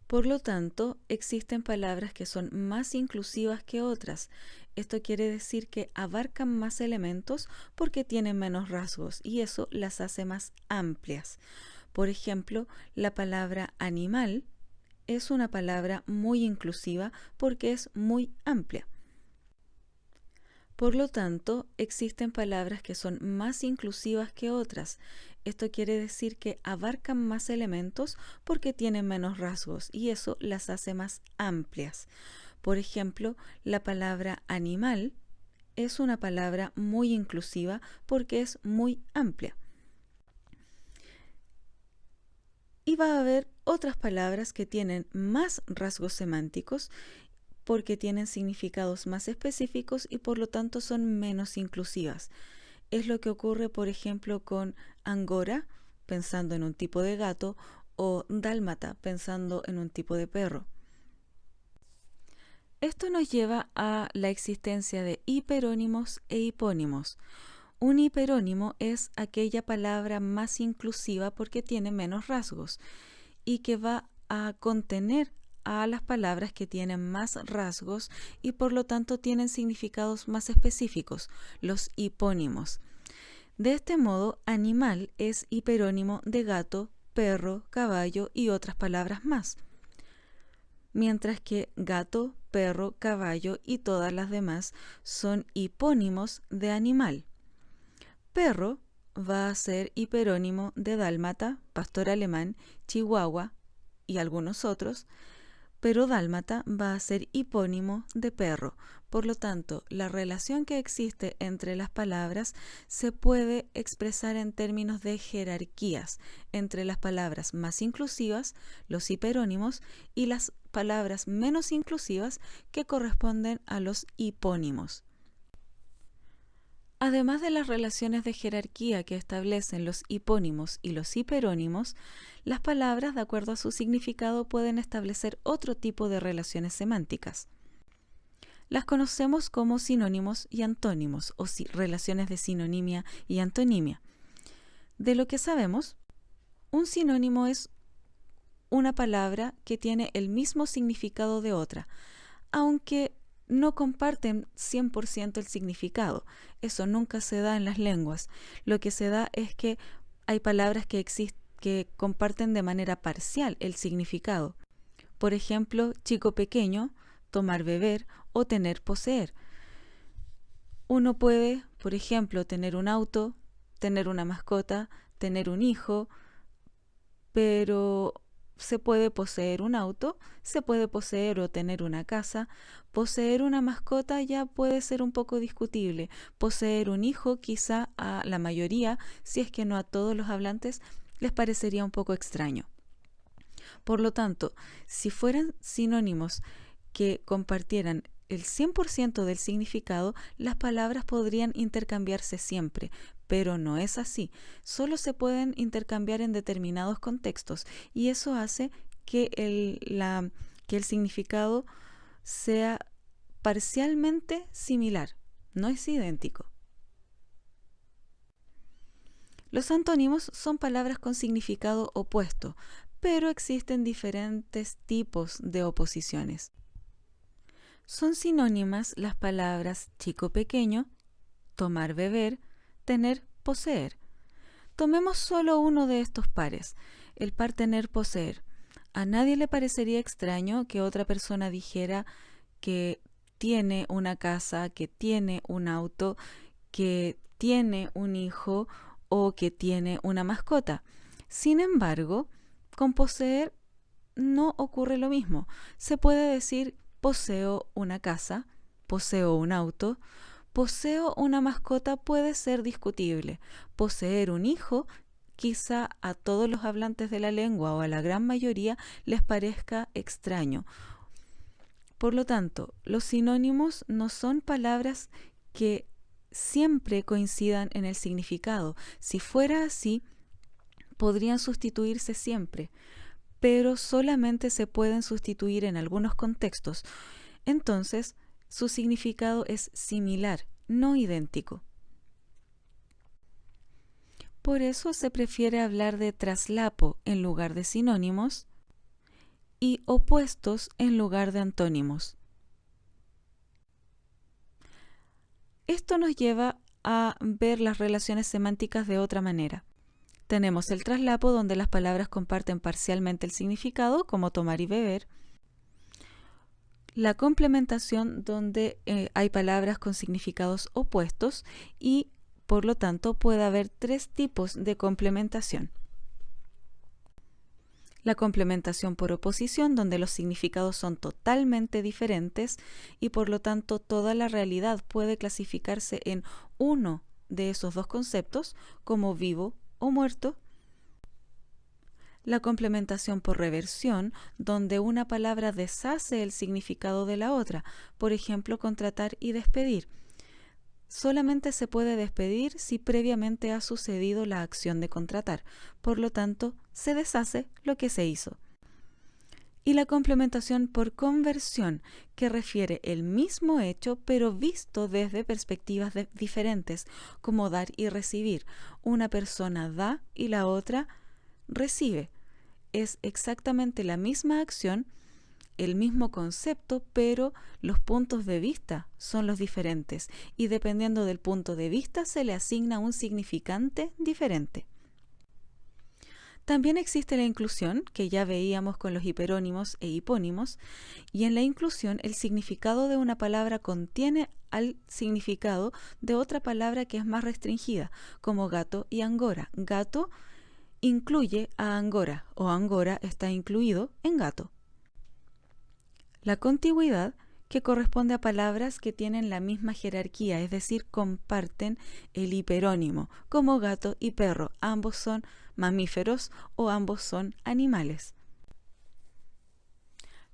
Por lo tanto, existen palabras que son más inclusivas que otras. Esto quiere decir que abarcan más elementos porque tienen menos rasgos y eso las hace más amplias. Por ejemplo, la palabra animal es una palabra muy inclusiva porque es muy amplia. Por lo tanto, existen palabras que son más inclusivas que otras. Esto quiere decir que abarcan más elementos porque tienen menos rasgos y eso las hace más amplias. Por ejemplo, la palabra animal es una palabra muy inclusiva porque es muy amplia. Y va a haber otras palabras que tienen más rasgos semánticos porque tienen significados más específicos y por lo tanto son menos inclusivas. Es lo que ocurre, por ejemplo, con angora, pensando en un tipo de gato, o dálmata, pensando en un tipo de perro. Esto nos lleva a la existencia de hiperónimos e hipónimos. Un hiperónimo es aquella palabra más inclusiva porque tiene menos rasgos y que va a contener a las palabras que tienen más rasgos y por lo tanto tienen significados más específicos, los hipónimos. De este modo, animal es hiperónimo de gato, perro, caballo y otras palabras más, mientras que gato, perro, caballo y todas las demás son hipónimos de animal. Perro va a ser hiperónimo de dálmata, pastor alemán, chihuahua y algunos otros, pero dálmata va a ser hipónimo de perro. Por lo tanto, la relación que existe entre las palabras se puede expresar en términos de jerarquías entre las palabras más inclusivas, los hiperónimos, y las palabras menos inclusivas que corresponden a los hipónimos. Además de las relaciones de jerarquía que establecen los hipónimos y los hiperónimos, las palabras, de acuerdo a su significado, pueden establecer otro tipo de relaciones semánticas. Las conocemos como sinónimos y antónimos, o relaciones de sinonimia y antonimia. De lo que sabemos, un sinónimo es una palabra que tiene el mismo significado de otra, aunque no comparten 100% el significado. Eso nunca se da en las lenguas. Lo que se da es que hay palabras que comparten de manera parcial el significado. Por ejemplo, chico pequeño, tomar beber o tener poseer. Uno puede, por ejemplo, tener un auto, tener una mascota, tener un hijo, pero se puede poseer un auto, se puede poseer o tener una casa. Poseer una mascota ya puede ser un poco discutible. Poseer un hijo quizá a la mayoría, si es que no a todos los hablantes, les parecería un poco extraño. Por lo tanto, si fueran sinónimos que compartieran el 100% del significado, las palabras podrían intercambiarse siempre, pero no es así. Solo se pueden intercambiar en determinados contextos y eso hace que el significado sea parcialmente similar, no es idéntico. Los antónimos son palabras con significado opuesto, pero existen diferentes tipos de oposiciones. Son sinónimas las palabras chico pequeño, tomar beber, tener poseer. Tomemos solo uno de estos pares, el par tener poseer. A nadie le parecería extraño que otra persona dijera que tiene una casa, que tiene un auto, que tiene un hijo o que tiene una mascota. Sin embargo, con poseer no ocurre lo mismo. Se puede decir poseo una casa, poseo un auto, poseo una mascota puede ser discutible. Poseer un hijo, quizá a todos los hablantes de la lengua o a la gran mayoría les parezca extraño. Por lo tanto, los sinónimos no son palabras que siempre coincidan en el significado. Si fuera así, podrían sustituirse siempre, pero solamente se pueden sustituir en algunos contextos. Entonces, su significado es similar, no idéntico. Por eso se prefiere hablar de traslapo en lugar de sinónimos y opuestos en lugar de antónimos. Esto nos lleva a ver las relaciones semánticas de otra manera. Tenemos el traslapo, donde las palabras comparten parcialmente el significado, como tomar y beber. La complementación, donde hay palabras con significados opuestos y, por lo tanto, puede haber tres tipos de complementación. La complementación por oposición, donde los significados son totalmente diferentes y por lo tanto toda la realidad puede clasificarse en uno de esos dos conceptos, como vivo o muerto. La complementación por reversión, donde una palabra deshace el significado de la otra, por ejemplo, contratar y despedir. Solamente se puede despedir si previamente ha sucedido la acción de contratar, por lo tanto, se deshace lo que se hizo. Y la complementación por conversión, que refiere el mismo hecho pero visto desde perspectivas diferentes, como dar y recibir. Una persona da y la otra recibe. Es exactamente la misma acción, el mismo concepto, pero los puntos de vista son los diferentes y dependiendo del punto de vista se le asigna un significante diferente. También existe la inclusión, que ya veíamos con los hiperónimos e hipónimos, y en la inclusión el significado de una palabra contiene al significado de otra palabra que es más restringida, como gato y angora. Gato incluye a angora o angora está incluido en gato. La contigüidad, que corresponde a palabras que tienen la misma jerarquía, es decir, comparten el hiperónimo, como gato y perro, ambos son mamíferos o ambos son animales.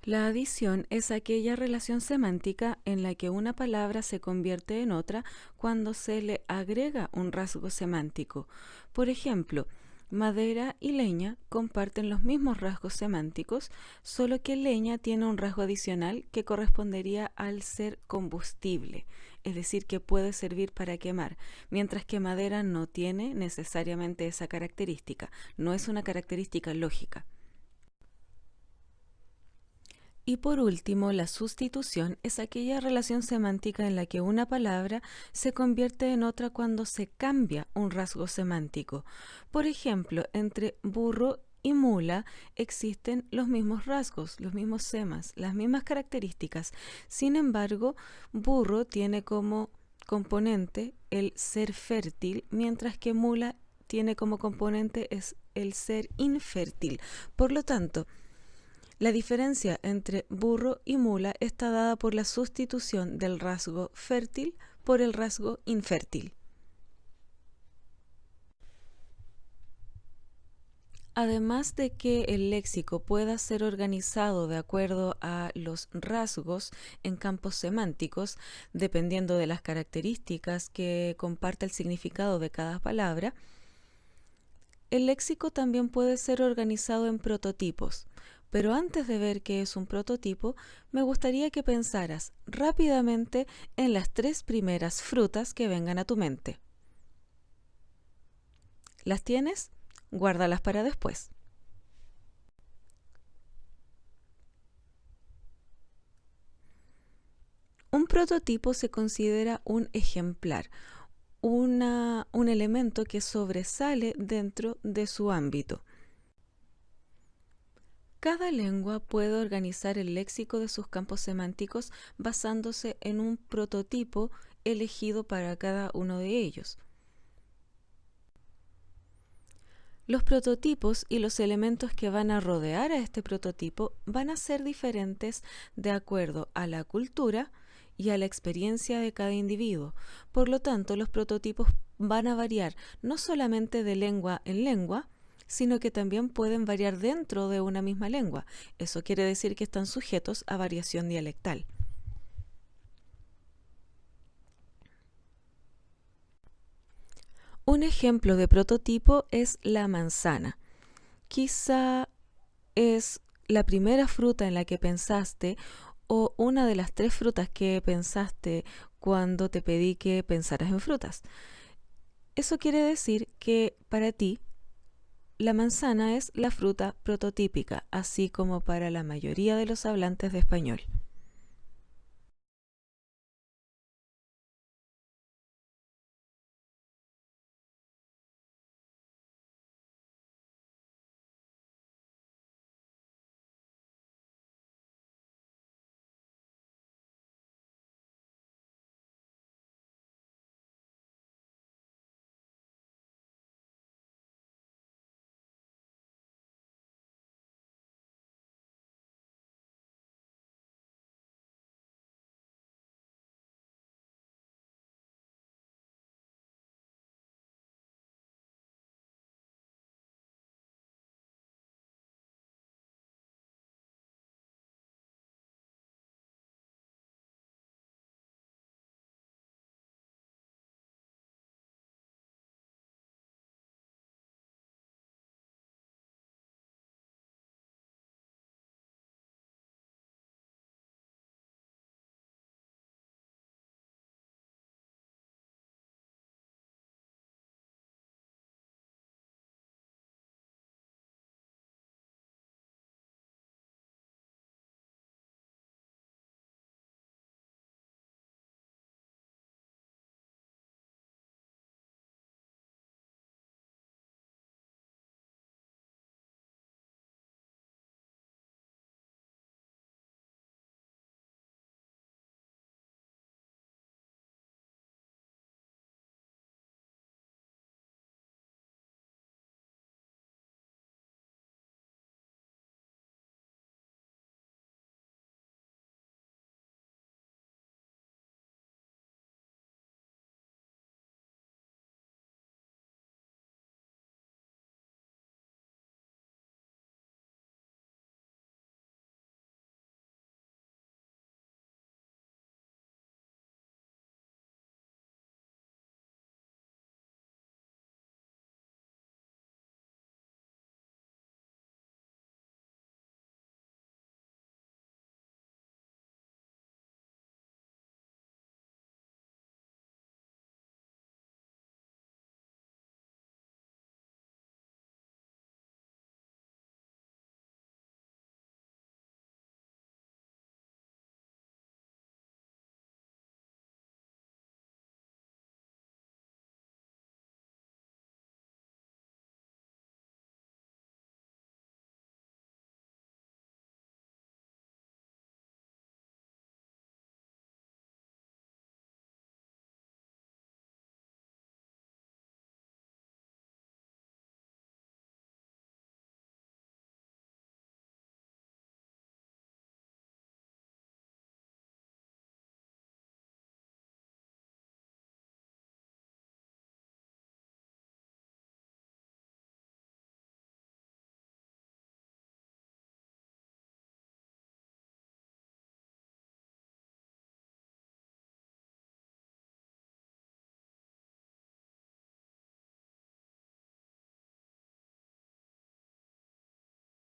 La adición es aquella relación semántica en la que una palabra se convierte en otra cuando se le agrega un rasgo semántico. Por ejemplo, madera y leña comparten los mismos rasgos semánticos, solo que leña tiene un rasgo adicional que correspondería al ser combustible, es decir, que puede servir para quemar, mientras que madera no tiene necesariamente esa característica, no es una característica lógica. Y por último, la sustitución es aquella relación semántica en la que una palabra se convierte en otra cuando se cambia un rasgo semántico. Por ejemplo, entre burro y mula existen los mismos rasgos, los mismos semas, las mismas características. Sin embargo, burro tiene como componente el ser fértil, mientras que mula tiene como componente es el ser infértil. Por lo tanto, la diferencia entre burro y mula está dada por la sustitución del rasgo fértil por el rasgo infértil. Además de que el léxico pueda ser organizado de acuerdo a los rasgos en campos semánticos, dependiendo de las características que comparte el significado de cada palabra, el léxico también puede ser organizado en prototipos. Pero antes de ver qué es un prototipo, me gustaría que pensaras rápidamente en las tres primeras frutas que vengan a tu mente. ¿Las tienes? Guárdalas para después. Un prototipo se considera un ejemplar, un elemento que sobresale dentro de su ámbito. Cada lengua puede organizar el léxico de sus campos semánticos basándose en un prototipo elegido para cada uno de ellos. Los prototipos y los elementos que van a rodear a este prototipo van a ser diferentes de acuerdo a la cultura y a la experiencia de cada individuo. Por lo tanto, los prototipos van a variar no solamente de lengua en lengua, sino que también pueden variar dentro de una misma lengua. Eso quiere decir que están sujetos a variación dialectal. Un ejemplo de prototipo es la manzana. Quizá es la primera fruta en la que pensaste o una de las tres frutas que pensaste cuando te pedí que pensaras en frutas. Eso quiere decir que para ti La manzana es la fruta prototípica, así como para la mayoría de los hablantes de español.